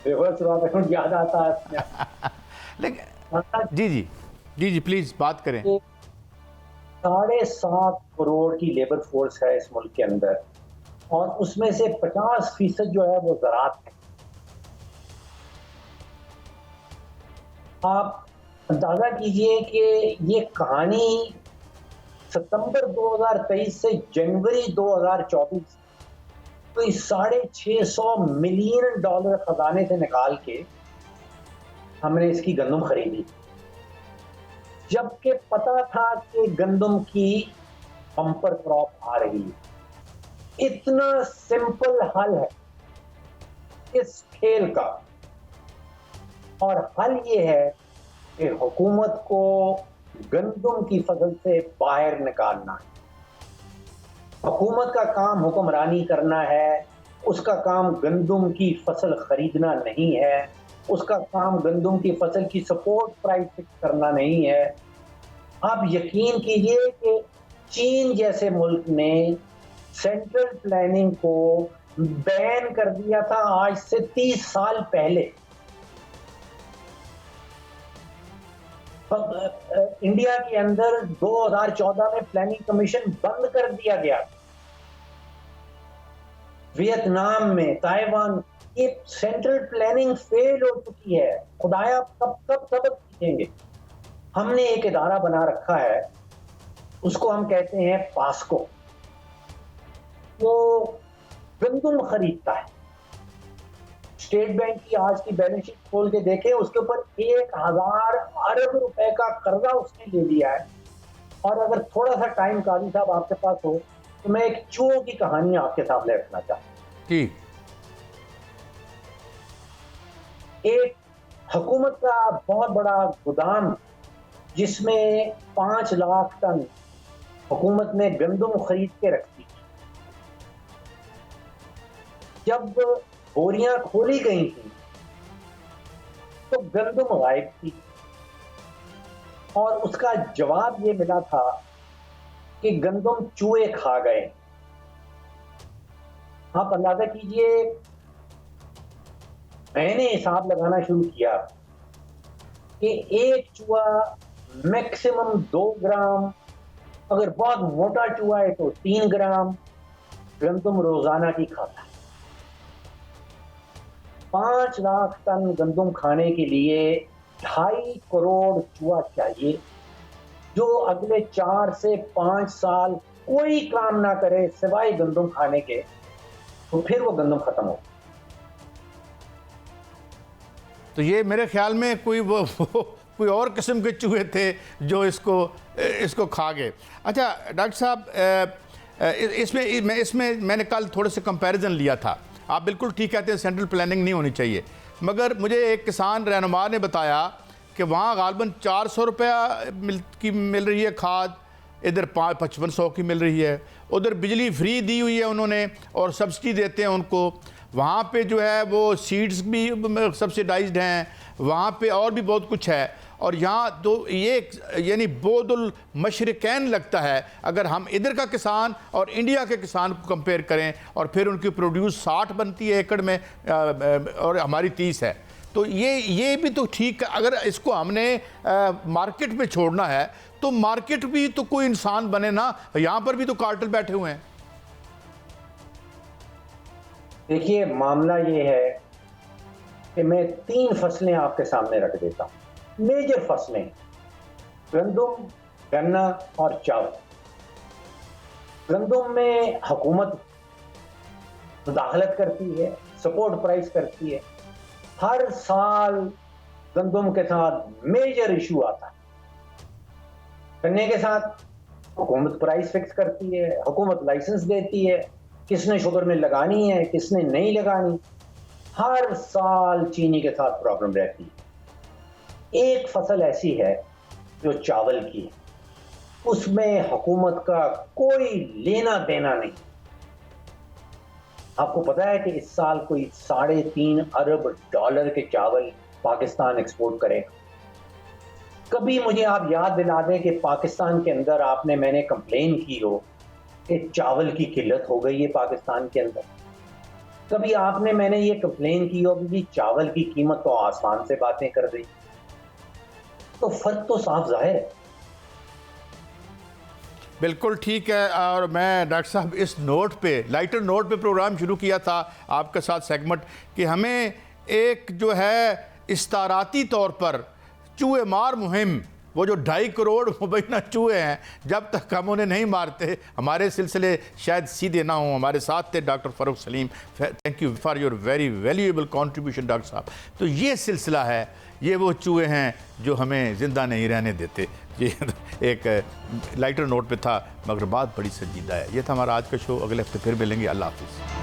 reverse robin hood याद आता है लेकिन जी प्लीज़ बात करें। 7.5 करोड़ की लेबर फोर्स है इस मुल्क के अंदर, और उसमें से 50% जो है वो ज़राअत है। आप अंदाज़ा कीजिए कि ये कहानी सितंबर 2023 से जनवरी 2024 कोई $650 मिलियन खजाने से निकाल के हमने इसकी गंदम खरीदी, जबकि पता था कि गंदम की बम्पर क्रॉप आ रही है। इतना सिंपल हल है इस खेल का, और हल ये है कि हुकूमत को गंदम की फसल से बाहर निकालना है। हुकूमत का काम हुक्मरानी करना है, उसका काम गंदम की फसल खरीदना नहीं है, उसका काम गंदम की फसल की सपोर्ट प्राइस फिक्स करना नहीं है। आप यकीन कीजिए कि चीन जैसे मुल्क ने सेंट्रल प्लानिंग को बैन कर दिया था आज से 30 साल पहले। इंडिया के अंदर 2014 में प्लानिंग कमीशन बंद कर दिया गया। वियतनाम में, ताइवान, ये सेंट्रल प्लानिंग फेल हो चुकी है। खुदाया कब सबक सीखेंगे। हमने एक इदारा बना रखा है, उसको हम कहते हैं पास्को। वो गंदम खरीदता है। स्टेट बैंक की आज की बैलेंस शीट खोल के देखें, उसके ऊपर 1000 अरब रुपए का कर्जा उसने ले लिया है। और अगर थोड़ा सा टाइम काजी साहब आपके पास हो तो मैं एक चूहों की कहानी आपके सामने रखना चाहता हूँ। एक हुकूमत का बहुत बड़ा गोदाम जिसमें 5 लाख टन हुकूमत ने गंदम खरीद के रखी। जब बोरियां खोली गई थी तो गंदम गायब थी, और उसका जवाब ये मिला था कि गंदम चूहे खा गए। आप अंदाजा कीजिए, मैंने हिसाब लगाना शुरू किया कि एक चूहा मैक्सिमम 2 ग्राम, अगर बहुत मोटा चूहा है तो 3 ग्राम गंदम रोजाना की खाता है। 5 लाख टन गंदम खाने के लिए 2.5 करोड़ चूहा चाहिए, जो अगले 4 से 5 साल कोई काम ना करे सिवाय गंदम खाने के, तो फिर वो गंदम खत्म हो। तो ये मेरे ख्याल में कोई और किस्म के चूहे थे जो इसको खा गए। अच्छा डॉक्टर साहब, इसमें मैंने कल थोड़े से कंपैरिजन लिया था। आप बिल्कुल ठीक कहते हैं, सेंट्रल प्लानिंग नहीं होनी चाहिए, मगर मुझे एक किसान रहनुमा ने बताया कि वहाँ गालबन 400 रुपया की मिल रही है खाद, इधर 5500 की मिल रही है। उधर बिजली फ्री दी हुई है उन्होंने और सब्सिडी देते हैं उनको। वहाँ पे जो है वो सीड्स भी सब्सिडाइज्ड हैं, वहाँ पे और भी बहुत कुछ है। और यहाँ तो ये यानी बोदुल मशरिकैन लगता है अगर हम इधर का किसान और इंडिया के किसान को कंपेयर करें, और फिर उनकी प्रोड्यूस 60 बनती है एकड़ में और हमारी 30 है। तो ये भी तो ठीक है। अगर इसको हमने मार्केट में छोड़ना है तो मार्केट भी तो कोई इंसान बने ना, यहाँ पर भी तो कार्टेल बैठे हुए हैं। देखिए मामला ये है कि मैं 3 फसलें आपके सामने रख देता हूं, मेजर फसलें, गंदम, गन्ना और चावल। गंदम में हुकूमत मुदाखलत करती है, सपोर्ट प्राइस करती है। हर साल गंदम के साथ मेजर इशू आता है। गन्ने के साथ हुकूमत प्राइस फिक्स करती है, हुकूमत लाइसेंस देती है, किसने शुगर मिल लगानी है, किसने नहीं लगानी। हर साल चीनी के साथ प्रॉब्लम रहती है। एक फसल ऐसी है जो चावल की है, उसमें हुकूमत का कोई लेना देना नहीं। आपको पता है कि इस साल कोई $3.5 अरब के चावल पाकिस्तान एक्सपोर्ट करेगा। कभी मुझे आप याद दिला दें कि पाकिस्तान के अंदर मैंने कंप्लेन की हो कि चावल की किल्लत हो गई है पाकिस्तान के अंदर। कभी मैंने ये कंप्लेन की हो कि चावल की कीमत तो आसमान से बातें कर रही। तो फर्क तो साफ जाहिर है। बिल्कुल ठीक है। और मैं डॉक्टर साहब इस नोट पे, लाइटर नोट पे प्रोग्राम शुरू किया था आपके साथ सेगमेंट कि हमें एक जो है इस्ताराती तौर पर चूहे मार मुहिम, वो जो 2.5 करोड़ मुबैना चूहे हैं, जब तक हम उन्हें नहीं मारते हमारे सिलसिले शायद सीधे ना हों। हमारे साथ थे doctor Farooq Salim. Thank you for your very valuable contribution doctor साहब। तो ये सिलसिला है, ये वो चूहे हैं जो हमें ज़िंदा नहीं रहने देते। ये एक लाइटर नोट पे था मगर बात बड़ी संजीदा है। ये था हमारा आज का शो। अगले हफ्ते फिर मिलेंगे। अल्लाह हाफिज़।